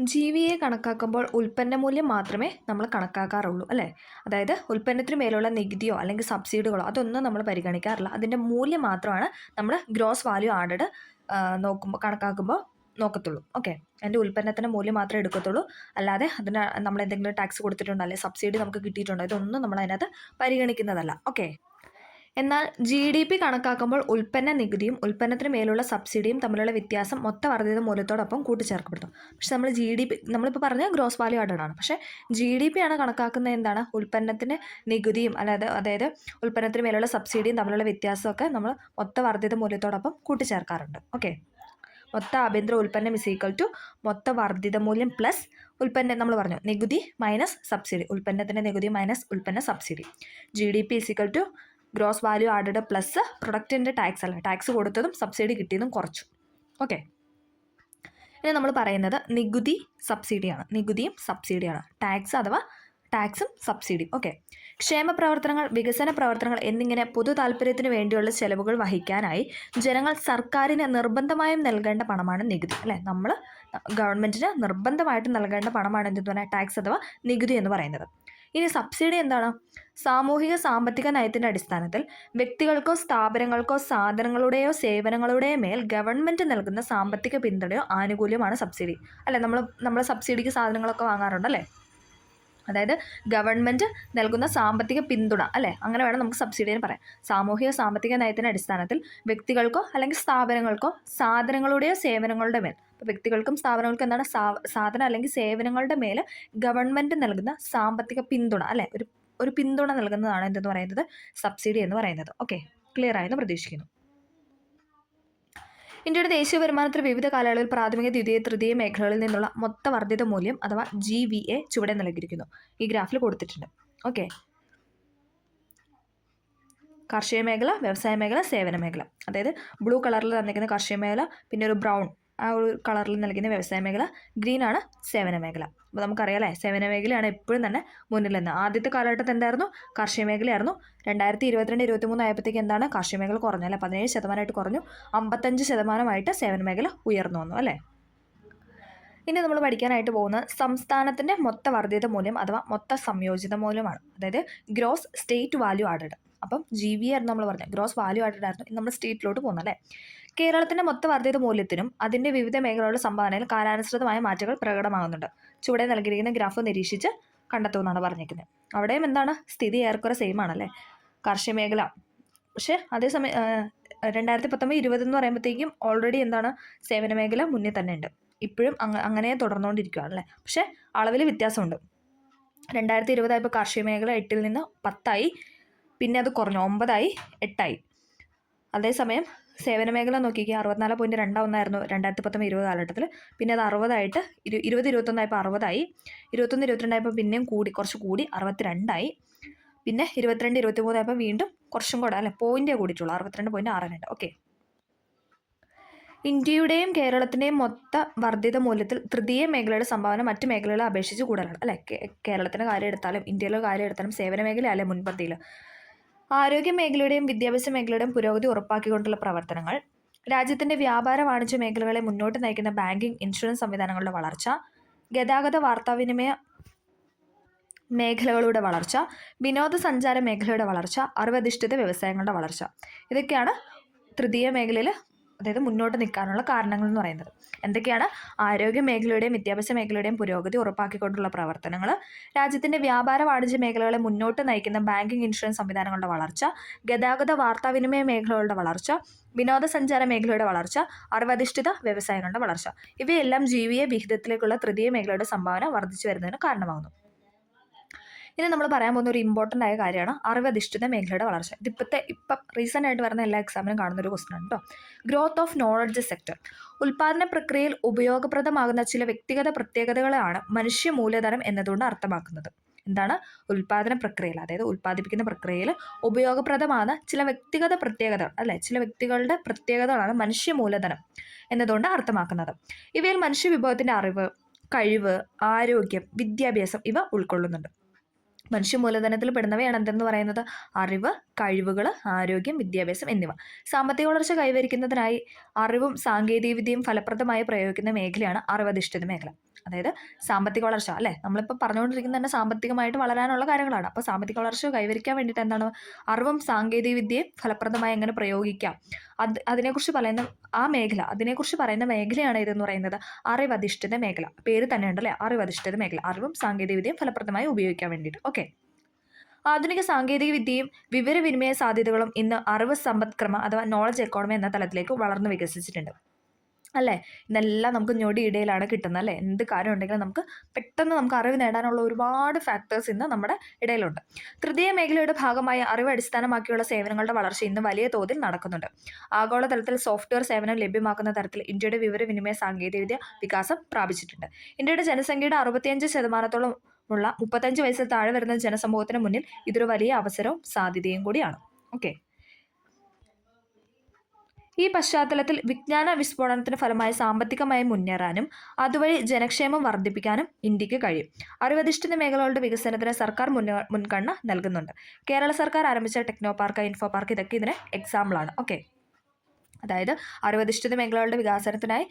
GVA കണക്കാക്കുമ്പോൾ ഉൽപ്പന്ന മൂല്യം മാത്രമേ നമ്മൾ കണക്കാക്കാറുള്ളൂ അല്ലേ. അതായത് ഉൽപ്പന്നത്തിന് മേലുള്ള നികുതിയോ അല്ലെങ്കിൽ സബ്സിഡികളോ അതൊന്നും നമ്മൾ പരിഗണിക്കാറില്ല. അതിൻ്റെ മൂല്യം മാത്രമാണ് നമ്മൾ ഗ്രോസ് വാല്യൂ ആഡഡ് കണക്കാക്കുമ്പോൾ നോക്കത്തുള്ളൂ. ഓക്കെ, എൻ്റെ ഉൽപ്പന്നത്തിൻ്റെ മൂല്യം മാത്രമേ എടുക്കത്തുള്ളൂ. അല്ലാതെ അതിന് നമ്മൾ എന്തെങ്കിലും ടാക്സ് കൊടുത്തിട്ടുണ്ടോ അല്ലെങ്കിൽ സബ്സിഡി നമുക്ക് കിട്ടിയിട്ടുണ്ടോ ഇതൊന്നും നമ്മൾ അതിനകത്ത് പരിഗണിക്കുന്നതല്ല. ഓക്കെ, എന്നാൽ GDP കണക്കാക്കുമ്പോൾ ഉൽപ്പന്ന നികുതിയും ഉൽപ്പന്നത്തിന് മേലുള്ള സബ്സിഡിയും തമ്മിലുള്ള വ്യത്യാസം മൊത്ത വർദ്ധിത മൂല്യത്തോടൊപ്പം കൂട്ടിച്ചേർക്കപ്പെടുന്നു. പക്ഷെ നമ്മൾ നമ്മളിപ്പോൾ പറഞ്ഞ ഗ്രോസ് വാല്യൂ ആഡഡാണ്. പക്ഷേ GDP ആണ് കണക്കാക്കുന്നത് എന്താണ് ഉൽപ്പന്നത്തിന് നികുതിയും അതായത് ഉൽപ്പന്നത്തിന് മേലുള്ള സബ്സിഡിയും തമ്മിലുള്ള വ്യത്യാസമൊക്കെ നമ്മൾ മൊത്ത വർദ്ധിത മൂല്യത്തോടൊപ്പം കൂട്ടിച്ചേർക്കാറുണ്ട്. ഓക്കെ, മൊത്ത ആഭ്യന്തര ഉൽപ്പന്നം ഇസ് ഈക്വൽ ടു മൊത്ത വർദ്ധിത മൂല്യം പ്ലസ് ഉൽപ്പന്നം നമ്മൾ പറഞ്ഞു നികുതി മൈനസ് സബ്സിഡി, ഉൽപ്പന്നത്തിൻ്റെ നികുതി മൈനസ് ഉൽപ്പന്ന subsidy. GDP is equal to gross value added plus പ്രൊഡക്റ്റിൻ്റെ ടാക്സ് അല്ല, ടാക്സ് കൊടുത്തതും സബ്സിഡി കിട്ടിയതും കുറച്ചു. ഓക്കെ, ഇനി നമ്മൾ പറയുന്നത് നികുതിയും സബ്സിഡിയാണ്. ടാക്സ് അഥവാ ടാക്സും സബ്സിഡിയും. ഓക്കെ, ക്ഷേമ പ്രവർത്തനങ്ങൾ, വികസന പ്രവർത്തനങ്ങൾ എന്നിങ്ങനെ പൊതു താല്പര്യത്തിന് വേണ്ടിയുള്ള ചെലവുകൾ വഹിക്കാനായി ജനങ്ങൾ സർക്കാരിന് നിർബന്ധമായും നൽകേണ്ട പണമാണ് നികുതി അല്ലേ. നമ്മൾ ഗവൺമെൻറ്റിന് നിർബന്ധമായിട്ട് നൽകേണ്ട പണമാണ് എന്തെന്ന് പറഞ്ഞാൽ ടാക്സ് അഥവാ നികുതി എന്ന് പറയുന്നത്. ഇനി സബ്സിഡി എന്താണ്? സാമൂഹിക സാമ്പത്തിക നയത്തിൻ്റെ അടിസ്ഥാനത്തിൽ വ്യക്തികൾക്കോ സ്ഥാപനങ്ങൾക്കോ സാധനങ്ങളുടെയോ സേവനങ്ങളുടെയോ മേൽ ഗവൺമെൻറ് നൽകുന്ന സാമ്പത്തിക പിന്തുണയോ ആനുകൂല്യമാണ് സബ്സിഡി അല്ലേ. നമ്മൾ സബ്സിഡിക്ക് സാധനങ്ങളൊക്കെ വാങ്ങാറുണ്ടല്ലേ. അതായത് ഗവൺമെൻറ് നൽകുന്ന സാമ്പത്തിക പിന്തുണ അല്ലേ, അങ്ങനെ വേണം നമുക്ക് സബ്സിഡി എന്ന് പറയാം. സാമൂഹിക സാമ്പത്തിക നയത്തിൻ്റെ അടിസ്ഥാനത്തിൽ വ്യക്തികൾക്കോ അല്ലെങ്കിൽ സ്ഥാപനങ്ങൾക്കോ സാധനങ്ങളുടെയോ സേവനങ്ങളുടെ മേൽ അപ്പോൾ വ്യക്തികൾക്കും സ്ഥാപനങ്ങൾക്കും എന്താണ് സാധനം അല്ലെങ്കിൽ സേവനങ്ങളുടെ മേൽ ഗവൺമെൻറ് നൽകുന്ന സാമ്പത്തിക പിന്തുണ, അല്ലേ, ഒരു പിന്തുണ നൽകുന്നതാണ് എന്തെന്ന് പറയുന്നത്, സബ്സിഡി എന്ന് പറയുന്നത്. ഓക്കെ, ക്ലിയർ ആയെന്ന് പ്രതീക്ഷിക്കുന്നു. ഇന്ത്യയുടെ ദേശീയ വരുമാനത്തിൽ വിവിധ കാലയളവിൽ പ്രാഥമിക, ദ്വിതീയ, തൃതീയ മേഖലകളിൽ നിന്നുള്ള മൊത്ത വർദ്ധിത മൂല്യം അഥവാ GVA ചുവടെ നൽകിയിരിക്കുന്നു. ഈ ഗ്രാഫിൽ കൊടുത്തിട്ടുണ്ട്. ഓക്കെ, കാർഷിക മേഖല, വ്യവസായ മേഖല, സേവന മേഖല. അതായത് ബ്ലൂ കളറിൽ തന്നിരിക്കുന്ന കാർഷിക മേഖല, പിന്നെ ഒരു ബ്രൗൺ ആ ഒരു കളറിൽ നൽകുന്ന വ്യവസായ മേഖല, ഗ്രീനാണ് സേവന മേഖല. അപ്പോൾ നമുക്കറിയാമല്ലേ, സേവന മേഖലയാണ് എപ്പോഴും തന്നെ മുന്നിൽ നിന്ന്. ആദ്യത്തെ കാലഘട്ടത്തിൽ എന്തായിരുന്നു, കാർഷിക മേഖലയായിരുന്നു. 2022-23 ആയപ്പോഴത്തേക്ക് എന്താണ്, കാർഷിക മേഖല കുറഞ്ഞു, അല്ലേ, 17% കുറഞ്ഞു, 55% സേവന മേഖല ഉയർന്നു വന്നു, അല്ലേ. ഇനി നമ്മൾ പഠിക്കാനായിട്ട് പോകുന്നത് സംസ്ഥാനത്തിൻ്റെ മൊത്ത വർദ്ധിത മൂല്യം അഥവാ മൊത്ത സംയോജിത മൂല്യമാണ്. അതായത് ഗ്രോസ് സ്റ്റേറ്റ് വാല്യൂ ആഡഡ്. അപ്പം GVA ആയിരുന്നു നമ്മൾ പറഞ്ഞത്, ഗ്രോസ് വാല്യൂ ആഡഡ് ആയിരുന്നു. ഇന്ന് നമ്മൾ സ്റ്റേറ്റിലോട്ട് പോകുന്നത്, അല്ലേ. കേരളത്തിൻ്റെ മൊത്ത വർദ്ധിത മൂല്യത്തിനും അതിൻ്റെ വിവിധ മേഖലകളുടെ സംഭാവനയിൽ കാലാനുസൃതമായ മാറ്റങ്ങൾ പ്രകടമാകുന്നുണ്ട്. ചുവടെ നൽകിയിരിക്കുന്ന ഗ്രാഫ് നിരീക്ഷിച്ച് കണ്ടെത്തുമെന്നാണ് പറഞ്ഞിരിക്കുന്നത്. അവിടെയും എന്താണ്, സ്ഥിതി ഏറെക്കുറെ സെയിം ആണല്ലേ, കാർഷിക മേഖല. പക്ഷേ അതേസമയം 2019-20 എന്ന് പറയുമ്പോഴത്തേക്കും ഓൾറെഡി എന്താണ്, സേവന മേഖല മുന്നിൽ തന്നെ ഉണ്ട്. ഇപ്പോഴും അങ്ങനെ തുടർന്നുകൊണ്ടിരിക്കുകയാണല്ലേ. പക്ഷേ അളവിൽ വ്യത്യാസമുണ്ട്. 2020 ആയപ്പോൾ കാർഷിക മേഖല 8-ൽ നിന്ന് 10 പിന്നെ അത് കുറഞ്ഞു, 9 8. അതേസമയം സേവന മേഖല നോക്കിക്കുക, 64.21 2019-20 കാലഘട്ടത്തിൽ. പിന്നെ അത് 60 2021 ആയപ്പോൾ 60, 21-22 ആയപ്പോൾ പിന്നെയും കുറച്ച് കൂടി 62. പിന്നെ 22-23 ആയപ്പോൾ വീണ്ടും കുറച്ചും കൂടെ, അല്ലെ, പോയിൻ്റേ കൂടിയിട്ടുള്ളൂ, 62.62. ഓക്കെ, ഇന്ത്യയുടെയും കേരളത്തിൻ്റെയും മൊത്ത വർദ്ധിത മൂല്യത്തിൽ തൃതീയ മേഖലയുടെ സംഭാവന മറ്റ് മേഖലകളെ അപേക്ഷിച്ച് കൂടുതലാണ്, അല്ലേ. കേരളത്തിൻ്റെ കാര്യം എടുത്താലും ഇന്ത്യയിലെ കാര്യം എടുത്താലും സേവന മേഖലയല്ലേ മുൻപന്തിയിൽ. ആരോഗ്യ മേഖലയുടെയും വിദ്യാഭ്യാസ മേഖലയുടെയും പുരോഗതി ഉറപ്പാക്കിക്കൊണ്ടുള്ള പ്രവർത്തനങ്ങൾ, രാജ്യത്തിൻ്റെ വ്യാപാര വാണിജ്യ മേഖലകളെ മുന്നോട്ട് നയിക്കുന്ന ബാങ്കിങ്, ഇൻഷുറൻസ് സംവിധാനങ്ങളുടെ വളർച്ച, ഗതാഗത വാർത്താവിനിമയ മേഖലകളുടെ വളർച്ച, വിനോദസഞ്ചാര മേഖലയുടെ വളർച്ച, അറിവധിഷ്ഠിത വ്യവസായങ്ങളുടെ വളർച്ച, ഇതൊക്കെയാണ് തൃതീയ മേഖലയിൽ, അതായത് മുന്നോട്ട് നിൽക്കാനുള്ള കാരണങ്ങൾ എന്ന് പറയുന്നത്. എന്തൊക്കെയാണ്, ആരോഗ്യ മേഖലയുടെയും വിദ്യാഭ്യാസ മേഖലയുടെയും പുരോഗതി ഉറപ്പാക്കിക്കൊണ്ടുള്ള പ്രവർത്തനങ്ങൾ, രാജ്യത്തിൻ്റെ വ്യാപാര വാണിജ്യ മേഖലകളെ മുന്നോട്ട് നയിക്കുന്ന ബാങ്കിങ്, ഇൻഷുറൻസ് സംവിധാനങ്ങളുടെ വളർച്ച, ഗതാഗത വാർത്താവിനിമയ മേഖലകളുടെ വളർച്ച, വിനോദസഞ്ചാര മേഖലയുടെ വളർച്ച, അറിവധിഷ്ഠിത വ്യവസായങ്ങളുടെ വളർച്ച. ഇവയെല്ലാം GVA വിഹിതത്തിലേക്കുള്ള തൃതീയ മേഖലയുടെ സംഭാവന വർദ്ധിച്ചു വരുന്നതിന് കാരണമാകുന്നു. ഇനി നമ്മൾ പറയാൻ പോകുന്ന ഒരു ഇമ്പോർട്ടൻ്റ് ആയ കാര്യമാണ് അറിവധിഷ്ഠിത മേഖലയുടെ വളർച്ച. ഇപ്പം റീസെൻ്റ് ആയിട്ട് വരുന്ന എല്ലാ എക്സാമിനും കാണുന്ന ഒരു ക്വസ്റ്റൻ ആണ് കേട്ടോ. Growth of knowledge sector. ഉൽപ്പാദന പ്രക്രിയയിൽ ഉപയോഗപ്രദമാകുന്ന ചില വ്യക്തിഗത പ്രത്യേകതകളാണ് മനുഷ്യ മൂലധനം എന്നതുകൊണ്ട് അർത്ഥമാക്കുന്നത്. എന്താണ്, ഉൽപ്പാദന പ്രക്രിയയിൽ, അതായത് ഉൽപ്പാദിപ്പിക്കുന്ന പ്രക്രിയയിൽ ഉപയോഗപ്രദമാകുന്ന ചില വ്യക്തിഗത പ്രത്യേകതകൾ, അല്ലെ, ചില വ്യക്തികളുടെ പ്രത്യേകതകളാണ് മനുഷ്യ മൂലധനം എന്നതുകൊണ്ട് അർത്ഥമാക്കുന്നത്. ഇവയിൽ മനുഷ്യ വിഭവത്തിൻ്റെ അറിവ്, കഴിവ്, ആരോഗ്യം, വിദ്യാഭ്യാസം ഇവ ഉൾക്കൊള്ളുന്നുണ്ട്. മനുഷ്യ മൂലധനത്തിൽ പെടുന്നവയാണ് എന്തെന്ന് പറയുന്നത്, അറിവ്, കഴിവുകൾ, ആരോഗ്യം, വിദ്യാഭ്യാസം എന്നിവ. സാമ്പത്തിക വളർച്ച കൈവരിക്കുന്നതിനായി അറിവും സാങ്കേതികവിദ്യയും ഫലപ്രദമായി പ്രയോഗിക്കുന്ന മേഖലയാണ് അറിവധിഷ്ഠിത മേഖല. അതായത് സാമ്പത്തിക വളർച്ച, അല്ലേ, നമ്മളിപ്പോൾ പറഞ്ഞുകൊണ്ടിരിക്കുന്നത് തന്നെ സാമ്പത്തികമായിട്ട് വളരാനുള്ള കാര്യങ്ങളാണ്. അപ്പോൾ സാമ്പത്തിക വളർച്ച കൈവരിക്കാൻ വേണ്ടിയിട്ട് എന്താണ്, അറിവും സാങ്കേതികവിദ്യയും ഫലപ്രദമായി എങ്ങനെ പ്രയോഗിക്കാം, അതിനെക്കുറിച്ച് പറയുന്ന അതിനെക്കുറിച്ച് പറയുന്ന മേഖലയാണ് ഇതെന്ന് പറയുന്നത് അറിവധിഷ്ഠിത മേഖല. പേര് തന്നെ ഉണ്ടല്ലേ, അറിവധിഷ്ഠിത മേഖല, അറിവും സാങ്കേതികവിദ്യയും ഫലപ്രദമായി ഉപയോഗിക്കാൻ വേണ്ടിയിട്ട്. ഓക്കെ, ആധുനിക സാങ്കേതിക വിദ്യയും വിവരവിനിമയ സാധ്യതകളും ഇന്ന് അറിവ് സമ്പദ്ക്രമ അഥവാ നോളജ് എക്കോണമി എന്ന തലത്തിലേക്ക് വളർന്നു വികസിച്ചിട്ടുണ്ട്, അല്ലേ. ഇതെല്ലാം നമുക്ക് ഞൊടിയിടയിലാണ് കിട്ടുന്നത്, അല്ലേ. എന്ത് കാര്യം ഉണ്ടെങ്കിലും നമുക്ക് പെട്ടെന്ന് നമുക്ക് അറിവ് നേടാനുള്ള ഒരുപാട് ഫാക്ടേഴ്സ് ഇന്ന് നമ്മുടെ ഇടയിലുണ്ട്. തൃതീയ മേഖലയുടെ ഭാഗമായ അറിവ് അടിസ്ഥാനമാക്കിയുള്ള സേവനങ്ങളുടെ വളർച്ച ഇന്ന് വലിയ തോതിൽ നടക്കുന്നുണ്ട്. ആഗോളതലത്തിൽ സോഫ്റ്റ്വെയർ സേവനം ലഭ്യമാക്കുന്ന തരത്തിൽ ഇന്ത്യയുടെ വിവരവിനിമയ സാങ്കേതികവിദ്യ വികാസം പ്രാപിച്ചിട്ടുണ്ട്. ഇന്ത്യയുടെ ജനസംഖ്യയുടെ 65% ഉള്ള 35 വയസ്സിൽ താഴെ വരുന്ന ജനസമൂഹത്തിന് മുന്നിൽ ഇതൊരു വലിയ അവസരവും സാധ്യതയും കൂടിയാണ്. ഓക്കെ, ഈ പശ്ചാത്തലത്തിൽ വിജ്ഞാന വിസ്ഫോടനത്തിന് ഫലമായി സാമ്പത്തികമായി മുന്നേറാനും അതുവഴി ജനക്ഷേമം വർദ്ധിപ്പിക്കാനും ഇന്ത്യക്ക് കഴിയും. അറിവധിഷ്ഠിത മേഖലകളുടെ വികസനത്തിന് സർക്കാർ മുൻഗണന നൽകുന്നുണ്ട്. കേരള സർക്കാർ ആരംഭിച്ച ടെക്നോ പാർക്ക്, ഇൻഫോ പാർക്ക് ഇതൊക്കെ ഇതിന് എക്സാമ്പിളാണ്. ഓക്കെ, അതായത് അറിവധിഷ്ഠിത മേഖലകളുടെ വികാസനത്തിനായി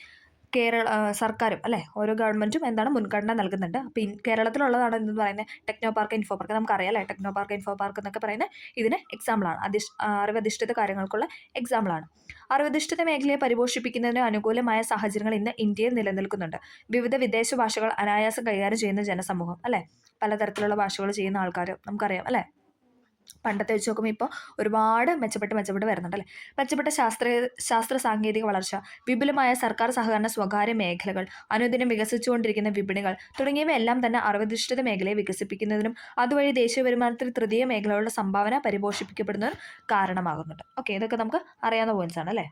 സർക്കാരും, അല്ലേ, ഓരോ ഗവൺമെൻറ്റും എന്താണ് മുൻഗണന നൽകുന്നുണ്ട്. അപ്പോൾ കേരളത്തിലുള്ളതാണ് എന്ന് പറയുന്നത് ടെക്നോ പാർക്ക്, ഇൻഫോ പാർക്ക്. നമുക്കറിയാം, അല്ലേ, ടെക്നോ പാർക്ക്, ഇൻഫോ പാർക്ക് എന്നൊക്കെ പറയുന്നത് ഇതിന് എക്സാമ്പിളാണ്, അറിവധിഷ്ഠിത കാര്യങ്ങൾക്കുള്ള എക്സാമ്പിളാണ്. അറിവധിഷ്ഠിത മേഖലയെ പരിപോഷിപ്പിക്കുന്നതിന് അനുകൂലമായ സാഹചര്യങ്ങൾ ഇന്ന് ഇന്ത്യയിൽ നിലനിൽക്കുന്നുണ്ട്. വിവിധ വിദേശ ഭാഷകൾ അനായാസം കൈകാര്യം ചെയ്യുന്ന ജനസമൂഹം, അല്ലേ, പലതരത്തിലുള്ള ഭാഷകൾ ചെയ്യുന്ന ആൾക്കാർ നമുക്കറിയാം, അല്ലേ. പണ്ടത്തെ വെച്ച് നോക്കുമ്പോൾ ഇപ്പോൾ ഒരുപാട് മെച്ചപ്പെട്ട് വരുന്നുണ്ട്. മെച്ചപ്പെട്ട ശാസ്ത്ര സാങ്കേതിക വളർച്ച, വിപുലമായ സർക്കാർ സഹകരണ സ്വകാര്യ മേഖലകൾ, അനുദിനം വികസിച്ചുകൊണ്ടിരിക്കുന്ന വിപണികൾ തുടങ്ങിയവയെല്ലാം തന്നെ അറിവധിഷ്ഠിത മേഖലയെ വികസിപ്പിക്കുന്നതിനും അതുവഴി ദേശീയ വരുമാനത്തിൽ തൃതീയ മേഖലകളുടെ സംഭാവന പരിപോഷിപ്പിക്കപ്പെടുന്നതിനും കാരണമാകുന്നുണ്ട്. ഓക്കെ, ഇതൊക്കെ നമുക്ക് അറിയാവുന്ന പോയിന്റ്സ് ആണ് അല്ലേ.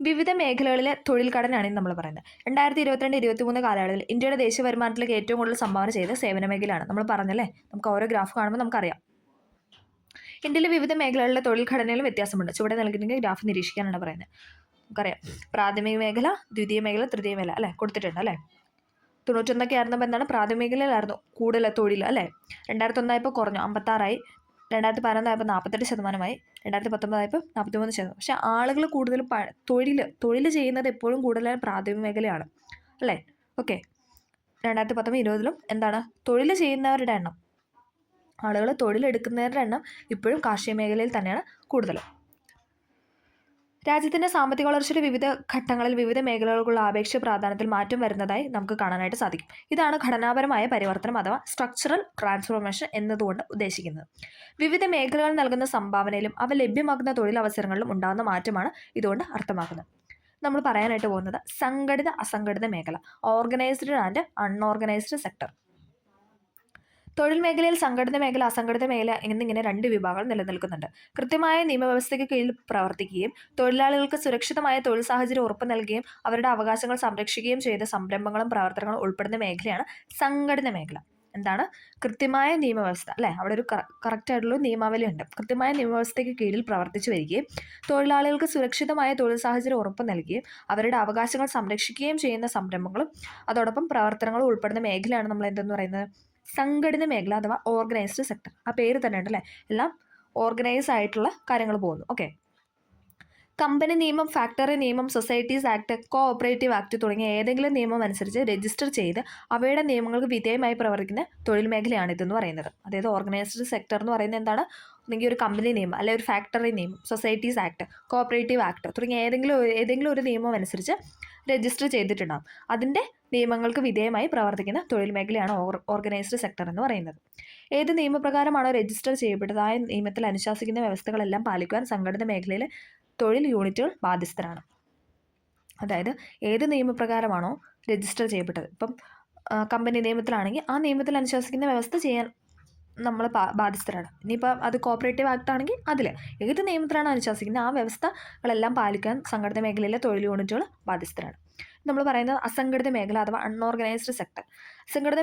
വിവിധ മേഖലകളിലെ തൊഴിൽ ഘടനയാണ് നമ്മൾ പറയുന്നത്. 2022-23 കാലയളവിൽ ഇന്ത്യയുടെ ദേശീയ വരുമാനത്തിലേക്ക് ഏറ്റവും കൂടുതൽ സംഭാവന ചെയ്ത സേവന മേഖലയാണ്. നമ്മൾ പറഞ്ഞല്ലേ, നമുക്ക് ഓരോ ഗ്രാഫ് കാണുമ്പോൾ നമുക്കറിയാം. ഇന്ത്യയിലെ വിവിധ മേഖലകളിലെ തൊഴിൽ ഘടനയിൽ വ്യത്യാസമുണ്ട്. ചുവടെ നൽകിയിട്ടുണ്ടെങ്കിൽ ഗ്രാഫ് നിരീക്ഷിക്കാനാണ് പറയുന്നത്. നമുക്കറിയാം, പ്രാഥമിക മേഖല, ദ്വിതീയ മേഖല, തൃതീയ മേഖല അല്ലേ കൊടുത്തിട്ടുണ്ട് അല്ലേ. 91 ആയിരുന്നപ്പോൾ എന്താണ്, പ്രാഥമിക മേഖലയിലായിരുന്നു കൂടുതൽ തൊഴിൽ അല്ലേ. 2001 കുറഞ്ഞു, 56ആയി. 2011 48%, 2019 43%. പക്ഷെ ആളുകൾ കൂടുതൽ തൊഴിൽ ചെയ്യുന്നത് എപ്പോഴും കൂടുതൽ പ്രാഥമിക മേഖലയാണ് അല്ലേ. ഓക്കെ, 2019-20 എന്താണ്, തൊഴിൽ ചെയ്യുന്നവരുടെ എണ്ണം, ആളുകൾ തൊഴിലെടുക്കുന്നവരുടെ എണ്ണം ഇപ്പോഴും കാർഷിക മേഖലയിൽ തന്നെയാണ് കൂടുതൽ. രാജ്യത്തിൻ്റെ സാമ്പത്തിക വളർച്ചയുടെ വിവിധ ഘട്ടങ്ങളിൽ വിവിധ മേഖലകൾക്കുള്ള ആപേക്ഷിക പ്രാധാന്യത്തിൽ മാറ്റം വരുന്നതായി നമുക്ക് കാണാനായിട്ട് സാധിക്കും. ഇതാണ് ഘടനാപരമായ പരിവർത്തനം അഥവാ സ്ട്രക്ചറൽ ട്രാൻസ്ഫോർമേഷൻ എന്നതുകൊണ്ട് ഉദ്ദേശിക്കുന്നത്. വിവിധ മേഖലകൾ നൽകുന്ന സംഭാവനയിലും അവ ലഭ്യമാക്കുന്ന തൊഴിലവസരങ്ങളിലും ഉണ്ടാകുന്ന മാറ്റമാണ് ഇതുകൊണ്ട് അർത്ഥമാക്കുന്നത്. നമ്മൾ പറയാനായിട്ട് പോകുന്നത് സംഘടിത അസംഘടിത മേഖല, ഓർഗനൈസ്ഡ് ആൻഡ് അൺഓർഗനൈസ്ഡ് സെക്ടർ. തൊഴിൽ മേഖലയിൽ സംഘടിത മേഖല, അസംഘടിത മേഖല എന്നിങ്ങനെ 2 വിഭാഗങ്ങൾ നിലനിൽക്കുന്നുണ്ട്. കൃത്യമായ നിയമവ്യവസ്ഥയ്ക്ക് കീഴിൽ പ്രവർത്തിക്കുകയും തൊഴിലാളികൾക്ക് സുരക്ഷിതമായ തൊഴിൽ സാഹചര്യം ഉറപ്പു നൽകുകയും അവരുടെ അവകാശങ്ങൾ സംരക്ഷിക്കുകയും ചെയ്ത സംരംഭങ്ങളും പ്രവർത്തനങ്ങളും ഉൾപ്പെടുന്ന മേഖലയാണ് സംഘടിത മേഖല. എന്താണ്, കൃത്യമായ നിയമവ്യവസ്ഥ അല്ലേ, അവിടെ ഒരു കറക്റ്റായിട്ടുള്ള നിയമാവലി ഉണ്ട്. കൃത്യമായ നിയമവ്യവസ്ഥയ്ക്ക് കീഴിൽ പ്രവർത്തിച്ചു വരികയും തൊഴിലാളികൾക്ക് സുരക്ഷിതമായ തൊഴിൽ സാഹചര്യം ഉറപ്പു നൽകുകയും അവരുടെ അവകാശങ്ങൾ സംരക്ഷിക്കുകയും ചെയ്യുന്ന സംരംഭങ്ങളും അതോടൊപ്പം പ്രവർത്തനങ്ങളും ഉൾപ്പെടുന്ന മേഖലയാണ് നമ്മൾ എന്തെന്ന് പറയുന്നത്, സംഘടിത മേഖല അഥവാ ഓർഗനൈസ്ഡ് സെക്ടർ. ആ പേര് തന്നെ ഉണ്ടല്ലേ, എല്ലാം ഓർഗനൈസ് ആയിട്ടുള്ള കാര്യങ്ങൾ പോകുന്നു. ഓക്കെ, കമ്പനി നിയമം, ഫാക്ടറി നിയമം, societies act, co operative act തുടങ്ങിയ ഏതെങ്കിലും നിയമം അനുസരിച്ച് രജിസ്റ്റർ ചെയ്ത് അവയുടെ നിയമങ്ങൾക്ക് വിധേയമായി പ്രവർത്തിക്കുന്ന തൊഴിൽ മേഖലയാണ് ഇതെന്ന് പറയുന്നത്. അതായത് ഓർഗനൈസ്ഡ് സെക്ടർ എന്ന് പറയുന്നത് എന്താണ്, ഒന്നെങ്കിൽ ഒരു കമ്പനി നിയമം, അല്ലെങ്കിൽ ഒരു ഫാക്ടറി നിയമം, societies act, co operative act തുടങ്ങിയ ഏതെങ്കിലും ഒരു നിയമം അനുസരിച്ച് രജിസ്റ്റർ ചെയ്തിട്ടുണ്ടാകും. അതിൻ്റെ നിയമങ്ങൾക്ക് വിധേയമായി പ്രവർത്തിക്കുന്ന തൊഴിൽ മേഖലയാണ് ഓർഗനൈസ്ഡ് സെക്ടർ എന്ന് പറയുന്നത്. ഏത് നിയമപ്രകാരമാണോ രജിസ്റ്റർ ചെയ്യപ്പെട്ടതായ നിയമത്തിൽ അനുശാസിക്കുന്ന വ്യവസ്ഥകളെല്ലാം പാലിക്കുവാൻ സംഘടിത മേഖലയിലെ തൊഴിൽ യൂണിറ്റുകൾ ബാധ്യസ്ഥരാണ്. അതായത് ഏത് നിയമപ്രകാരമാണോ രജിസ്റ്റർ ചെയ്യപ്പെട്ടത്, ഇപ്പം കമ്പനി നിയമത്തിലാണെങ്കിൽ ആ നിയമത്തിൽ അനുശാസിക്കുന്ന വ്യവസ്ഥ ചെയ്യാൻ നമ്മൾ ബാധ്യസ്ഥരാണ്. ഇനിയിപ്പോൾ അത് കോപ്പറേറ്റീവ് ആക്ട് ആണെങ്കിൽ അതിൽ ഏത് നിയമത്തിലാണ് അനുശാസിക്കുന്നത് ആ വ്യവസ്ഥകളെല്ലാം പാലിക്കാൻ സംഘടിത മേഖലയിലെ തൊഴിൽ യൂണിറ്റുകൾ ബാധ്യസ്ഥരാണ്. നമ്മൾ പറയുന്നത് അസംഘടിത മേഖല അഥവാ അൺഓർഗനൈസ്ഡ് സെക്ടർ. അസംഘടിത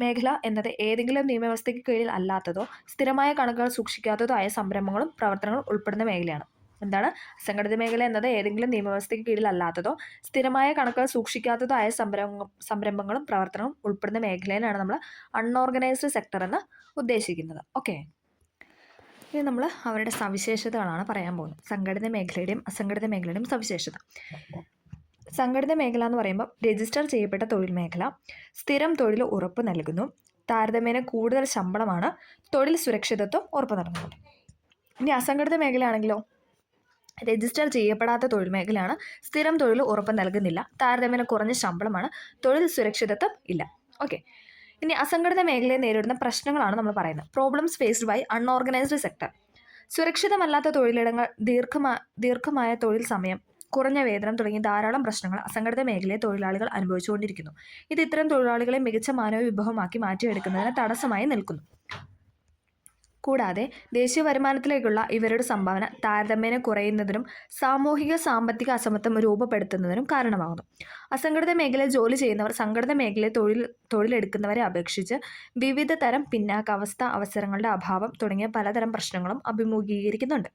മേഖല എന്നത് ഏതെങ്കിലും നിയമവ്യവസ്ഥയ്ക്ക് കീഴിൽ അല്ലാത്തതോ സ്ഥിരമായ കണക്കുകൾ സൂക്ഷിക്കാത്തതോ ആയ സംരംഭങ്ങളും പ്രവർത്തനങ്ങളും ഉൾപ്പെടുന്ന മേഖലയാണ്. എന്താണ്, അസംഘടിത മേഖല എന്നത് ഏതെങ്കിലും നിയമവ്യവസ്ഥയ്ക്ക് കീഴിൽ അല്ലാത്തതോ സ്ഥിരമായ കണക്കുകൾ സൂക്ഷിക്കാത്തതോ ആയ സംരംഭങ്ങളും പ്രവർത്തനവും ഉൾപ്പെടുന്ന മേഖലയിലാണ് നമ്മൾ അൺഓർഗനൈസ്ഡ് സെക്ടർ എന്ന് ഉദ്ദേശിക്കുന്നത്. ഓക്കെ, ഇനി നമ്മൾ അവരുടെ സവിശേഷതകളാണ് പറയാൻ പോകുന്നത്. സംഘടിത മേഖലയുടെയും അസംഘടിത മേഖലയുടെയും സവിശേഷത. സംഘടിത മേഖല എന്ന് പറയുമ്പോൾ രജിസ്റ്റർ ചെയ്യപ്പെട്ട തൊഴിൽ മേഖല, സ്ഥിരം തൊഴിൽ ഉറപ്പ് നൽകുന്നു, താരതമ്യേന കൂടുതൽ ശമ്പളമാണ്, തൊഴിൽ സുരക്ഷിതത്വം ഉറപ്പ് നൽകുന്നുണ്ട്. ഇനി അസംഘടിത മേഖലയാണെങ്കിലോ, രജിസ്റ്റർ ചെയ്യപ്പെടാത്ത തൊഴിൽ മേഖലയാണ്, സ്ഥിരം തൊഴിൽ ഉറപ്പ് നൽകുന്നില്ല, താരതമ്യേന കുറഞ്ഞ ശമ്പളമാണ്, തൊഴിൽ സുരക്ഷിതത്വം ഇല്ല. ഓക്കെ, ഇനി അസംഘടിത മേഖലയെ നേരിടുന്ന പ്രശ്നങ്ങളാണ് നമ്മൾ പറയുന്നത്. Problems faced by unorganised sector. സുരക്ഷിതമല്ലാത്ത തൊഴിലിടങ്ങൾ, ദീർഘമായ തൊഴിൽ സമയം, കുറഞ്ഞ വേതനം തുടങ്ങിയ ധാരാളം പ്രശ്നങ്ങൾ അസംഘടിത മേഖലയെ തൊഴിലാളികൾ അനുഭവിച്ചുകൊണ്ടിരിക്കുന്നു. ഇത് ഇത്തരം തൊഴിലാളികളെ മികച്ച മാനവ വിഭവമാക്കി മാറ്റിയെടുക്കുന്നതിന് തടസ്സമായി നിൽക്കുന്നു. കൂടാതെ ദേശീയ വരുമാനത്തിലേക്കുള്ള ഇവരുടെ സംഭാവന താരതമ്യേന കുറയുന്നതിനും സാമൂഹിക സാമ്പത്തിക അസമത്വം രൂപപ്പെടുത്തുന്നതിനും കാരണമാകുന്നു. അസംഘടിത മേഖലയിൽ ജോലി ചെയ്യുന്നവർ സംഘടിത മേഖലയിൽ തൊഴിലെടുക്കുന്നവരെ അപേക്ഷിച്ച് വിവിധ തരം പിന്നാക്കാവസ്ഥ, അവസരങ്ങളുടെ അഭാവം തുടങ്ങിയ പലതരം പ്രശ്നങ്ങളും അഭിമുഖീകരിക്കുന്നുണ്ട്.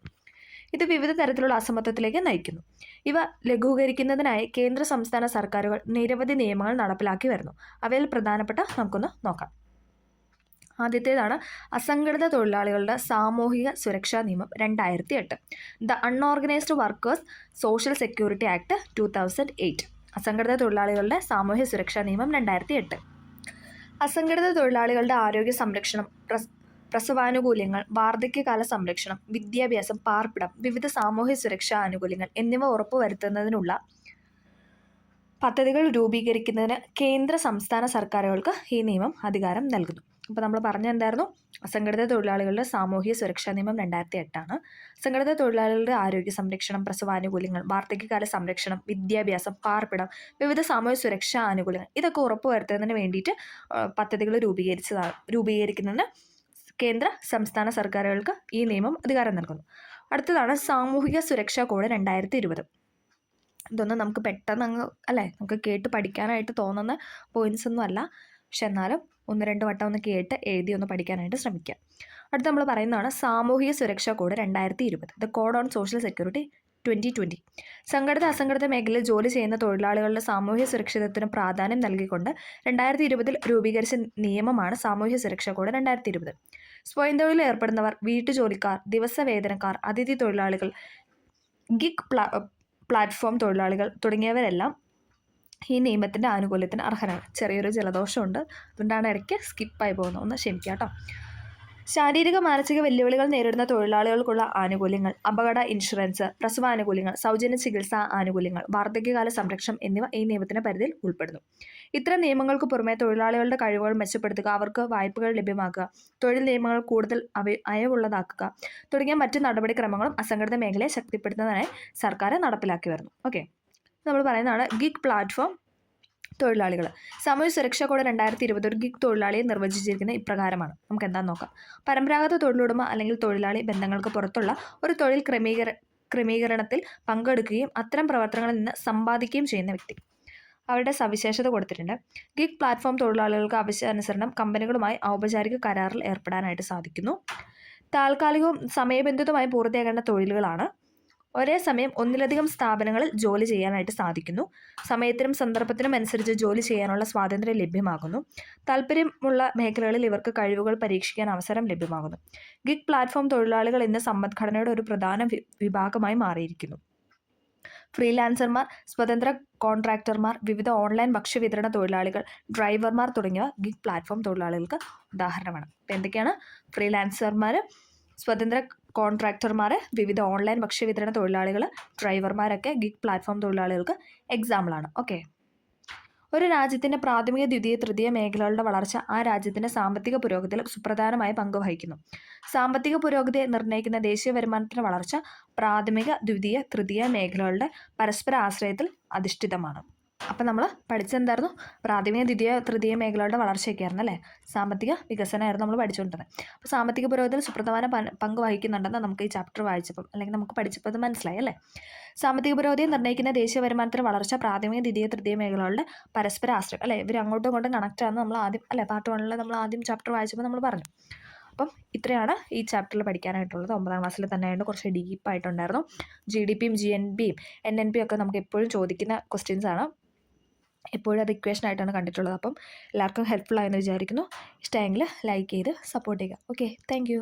ഇത് വിവിധ തരത്തിലുള്ള അസമത്വത്തിലേക്ക് നയിക്കുന്നു. ഇവ ലഘൂകരിക്കുന്നതിനായി കേന്ദ്ര സംസ്ഥാന സർക്കാരുകൾ നിരവധി നിയമങ്ങൾ നടപ്പിലാക്കി വരുന്നു. അവയിൽ പ്രധാനപ്പെട്ട നമുക്കൊന്ന് നോക്കാം. ആദ്യത്തേതാണ് അസംഘടിത തൊഴിലാളികളുടെ സാമൂഹിക സുരക്ഷാ നിയമം 2008, the unorganised workers social security act 2008. അസംഘടിത തൊഴിലാളികളുടെ സാമൂഹ്യ സുരക്ഷാ നിയമം 2008. അസംഘടിത തൊഴിലാളികളുടെ ആരോഗ്യ സംരക്ഷണം, പ്രസവാനുകൂല്യങ്ങൾ, വാർദ്ധക്യകാല സംരക്ഷണം, വിദ്യാഭ്യാസം, പാർപ്പിടം, വിവിധ സാമൂഹ്യ സുരക്ഷാ ആനുകൂല്യങ്ങൾ എന്നിവ ഉറപ്പുവരുത്തുന്നതിനുള്ള പദ്ധതികൾ രൂപീകരിക്കുന്നതിന് കേന്ദ്ര സംസ്ഥാന സർക്കാരുകൾക്ക് ഈ നിയമം അധികാരം നൽകുന്നു. അപ്പോൾ നമ്മൾ പറഞ്ഞ എന്തായിരുന്നു, അസംഘടിത തൊഴിലാളികളുടെ സാമൂഹിക സുരക്ഷാ നിയമം 2008 അസംഘടിത തൊഴിലാളികളുടെ ആരോഗ്യ സംരക്ഷണം, പ്രസവാനുകൂല്യങ്ങൾ, വാർദ്ധക്യകാല സംരക്ഷണം, വിദ്യാഭ്യാസം, പാർപ്പിടം, വിവിധ സാമൂഹ്യ സുരക്ഷാ ആനുകൂല്യങ്ങൾ ഇതൊക്കെ ഉറപ്പുവരുത്തുന്നതിന് വേണ്ടിയിട്ട് പദ്ധതികൾ രൂപീകരിക്കുന്നതിന് കേന്ദ്ര സംസ്ഥാന സർക്കാരുകൾക്ക് ഈ നിയമം അധികാരം നൽകുന്നു. അടുത്തതാണ് സാമൂഹിക സുരക്ഷാ കോഡ് 2020. ഇതൊന്നും നമുക്ക് പെട്ടെന്ന് അല്ലേ നമുക്ക് കേട്ട് പഠിക്കാനായിട്ട് തോന്നുന്ന പോയിന്റ്സ് ഒന്നും അല്ല, പക്ഷെ എന്നാലും 1-2 വട്ടം ഒന്ന് കേട്ട് എഴുതി ഒന്ന് പഠിക്കാനായിട്ട് ശ്രമിക്കുക. അടുത്ത് നമ്മൾ പറയുന്നതാണ് സാമൂഹിക സുരക്ഷാ code 2020, the code on social security 2020. സംഘടിത അസംഘടിത മേഖലയിൽ ജോലി ചെയ്യുന്ന തൊഴിലാളികളുടെ സാമൂഹ്യ സുരക്ഷിതത്വത്തിന് പ്രാധാന്യം നൽകിക്കൊണ്ട് 2020 രൂപീകരിച്ച നിയമമാണ് സാമൂഹ്യ സുരക്ഷാ കോഡ് 2020. സ്വയം തൊഴിലിൽ ഏർപ്പെടുന്നവർ, വീട്ടുജോലിക്കാർ, ദിവസവേതനക്കാർ, അതിഥി തൊഴിലാളികൾ, ഗിഗ് പ്ലാറ്റ്ഫോം തൊഴിലാളികൾ തുടങ്ങിയവരെല്ലാം ഈ നിയമത്തിൻ്റെ ആനുകൂല്യത്തിന് അർഹരാണ്. ചെറിയൊരു ജലദോഷമുണ്ട്, അതുകൊണ്ടാണ് ഇടയ്ക്ക് സ്കിപ്പായി പോകുന്നത്, ഒന്ന് ക്ഷമിക്കുക കേട്ടോ. ശാരീരിക മാനസിക വെല്ലുവിളികൾ നേരിടുന്ന തൊഴിലാളികൾക്കുള്ള ആനുകൂല്യങ്ങൾ, അപകട ഇൻഷുറൻസ്, പ്രസവാനുകൂല്യങ്ങൾ, സൗജന്യ ചികിത്സാ ആനുകൂല്യങ്ങൾ, വാർദ്ധക്യകാല സംരക്ഷണം എന്നിവ ഈ നിയമത്തിന്റെ പരിധിയിൽ ഉൾപ്പെടുന്നു. ഇത്തരം നിയമങ്ങൾക്ക് പുറമെ തൊഴിലാളികളുടെ കഴിവുകൾ മെച്ചപ്പെടുത്തുക, അവർക്ക് വായ്പകൾ ലഭ്യമാക്കുക, തൊഴിൽ നിയമങ്ങൾ കൂടുതൽ അയവുള്ളതാക്കുക തുടങ്ങിയ മറ്റ് നടപടിക്രമങ്ങളും അസംഘടിത മേഖലയെ ശക്തിപ്പെടുത്തുന്നതിനായി സർക്കാർ നടപ്പിലാക്കി വരുന്നു. ഓക്കെ, നമ്മൾ പറയുന്നതാണ് ഗിഗ് പ്ലാറ്റ്ഫോം തൊഴിലാളികൾ. സാമൂഹ്യ സുരക്ഷാ കോഡ് 2020 ഒരു ഗിഗ് തൊഴിലാളിയെ നിർവചിച്ചിരിക്കുന്നത് ഇപ്രകാരമാണ്. നമുക്ക് എന്താണെന്ന് നോക്കാം. പരമ്പരാഗത തൊഴിലുടമ അല്ലെങ്കിൽ തൊഴിലാളി ബന്ധങ്ങൾക്ക് പുറത്തുള്ള ഒരു തൊഴിൽ ക്രമീകരണത്തിൽ പങ്കെടുക്കുകയും അത്തരം പ്രവർത്തനങ്ങളിൽ നിന്ന് സമ്പാദിക്കുകയും ചെയ്യുന്ന വ്യക്തി. അവരുടെ സവിശേഷത കൊടുത്തിട്ടുണ്ട്. ഗിഗ് പ്ലാറ്റ്ഫോം തൊഴിലാളികൾക്ക് ആവശ്യാനുസരണം കമ്പനികളുമായി ഔപചാരിക കരാറിൽ ഏർപ്പെടാനായിട്ട് സാധിക്കുന്നു. താൽക്കാലികവും സമയബന്ധിതമായി പൂർത്തിയാക്കേണ്ട തൊഴിലുകളാണ്. ഒരേ സമയം ഒന്നിലധികം സ്ഥാപനങ്ങളിൽ ജോലി ചെയ്യാനായിട്ട് സാധിക്കുന്നു. സമയത്തിനും സന്ദർഭത്തിനും അനുസരിച്ച് ജോലി ചെയ്യാനുള്ള സ്വാതന്ത്ര്യം ലഭ്യമാകുന്നു. താല്പര്യമുള്ള മേഖലകളിൽ ഇവർക്ക് കഴിവുകൾ പരീക്ഷിക്കാൻ അവസരം ലഭ്യമാകുന്നു. ഗിഗ് പ്ലാറ്റ്ഫോം തൊഴിലാളികൾ ഇന്ന് സമ്പദ്ഘടനയുടെ ഒരു പ്രധാന വിഭാഗമായി മാറിയിരിക്കുന്നു. ഫ്രീലാൻസർമാർ, സ്വതന്ത്ര കോൺട്രാക്ടർമാർ, വിവിധ ഓൺലൈൻ ഭക്ഷ്യവിതരണ തൊഴിലാളികൾ, ഡ്രൈവർമാർ തുടങ്ങിയവ ഗിഗ് പ്ലാറ്റ്ഫോം തൊഴിലാളികൾക്ക് ഉദാഹരണമാണ്. അപ്പോൾ എന്തൊക്കെയാണ്? ഫ്രീലാൻസർമാർ, സ്വതന്ത്ര കോൺട്രാക്ടർമാർ, വിവിധ ഓൺലൈൻ ഭക്ഷ്യവിതരണ തൊഴിലാളികൾ, ഡ്രൈവർമാരൊക്കെ ഗിഗ് പ്ലാറ്റ്ഫോം തൊഴിലാളികൾക്ക് എക്സാമ്പിളാണ്. ഓക്കെ, ഒരു രാജ്യത്തിൻ്റെ പ്രാഥമിക, ദ്വിതീയ, തൃതീയ മേഖലകളുടെ വളർച്ച ആ രാജ്യത്തിൻ്റെ സാമ്പത്തിക പുരോഗതിയിൽ സുപ്രധാനമായ പങ്ക് വഹിക്കുന്നു. സാമ്പത്തിക പുരോഗതിയെ നിർണ്ണയിക്കുന്ന ദേശീയ വരുമാനത്തിൻ്റെ വളർച്ച പ്രാഥമിക, ദ്വിതീയ, തൃതീയ മേഖലകളുടെ പരസ്പര ആശ്രയത്തിൽ അധിഷ്ഠിതമാണ്. അപ്പം നമ്മൾ പഠിച്ചെന്തായിരുന്നു? പ്രാഥമിക, ദ്വിതീയ, തൃതീയ മേഖലകളുടെ വളർച്ചയൊക്കെ ആയിരുന്നു അല്ലേ? സാമ്പത്തിക വികസനമായിരുന്നു നമ്മൾ പഠിച്ചുകൊണ്ടിരുന്നത്. അപ്പോൾ സാമ്പത്തിക പുരോഗതിയിൽ സുപ്രധാന പങ്ക് വഹിക്കുന്നുണ്ടെന്ന് നമുക്ക് ഈ ചാപ്റ്റർ വായിച്ചപ്പം അല്ലെങ്കിൽ നമുക്ക് പഠിച്ചപ്പോൾ അത് മനസ്സിലായി അല്ലേ? സാമ്പത്തിക പുരോഗതിയെ നിർണ്ണയിക്കുന്ന ദേശീയ വരുമാനത്തിൻ്റെ വളർച്ച പ്രാഥമിക, ദ്വിതീയ, തൃതീയ മേഖലകളുടെ പരസ്പര ആശ്രയം അല്ലേ? ഇവർ അങ്ങോട്ടും ഇങ്ങോട്ടും കണക്റ്റ് ആണെന്ന് നമ്മൾ ആദ്യം അല്ലേ പാർട്ട് 1 നമ്മൾ ആദ്യം ചാപ്റ്റർ വായിച്ചപ്പോൾ നമ്മൾ പറഞ്ഞു. അപ്പം ഇത്രയാണ് ഈ ചാപ്റ്ററിൽ പഠിക്കാനായിട്ടുള്ളത്. 9ാം ക്ലാസ്സിൽ തന്നെയായിട്ട് കുറച്ച് ഡീപ്പായിട്ടുണ്ടായിരുന്നു. GDPയും GNPയും NNPയും ഒക്കെ നമുക്ക് എപ്പോഴും ചോദിക്കുന്ന ക്വസ്റ്റ്യൻസ് ആണ്. എപ്പോഴും അത് ഇക്വേഷനായിട്ടാണ് കണ്ടിട്ടുള്ളത്. അപ്പം എല്ലാവർക്കും ഹെൽപ്ഫുൾ ആയെന്ന് വിചാരിക്കുന്നു. ഇഷ്ടമായെങ്കിൽ ലൈക്ക് ചെയ്ത് സപ്പോർട്ട് ചെയ്യുക. Okay, thank you.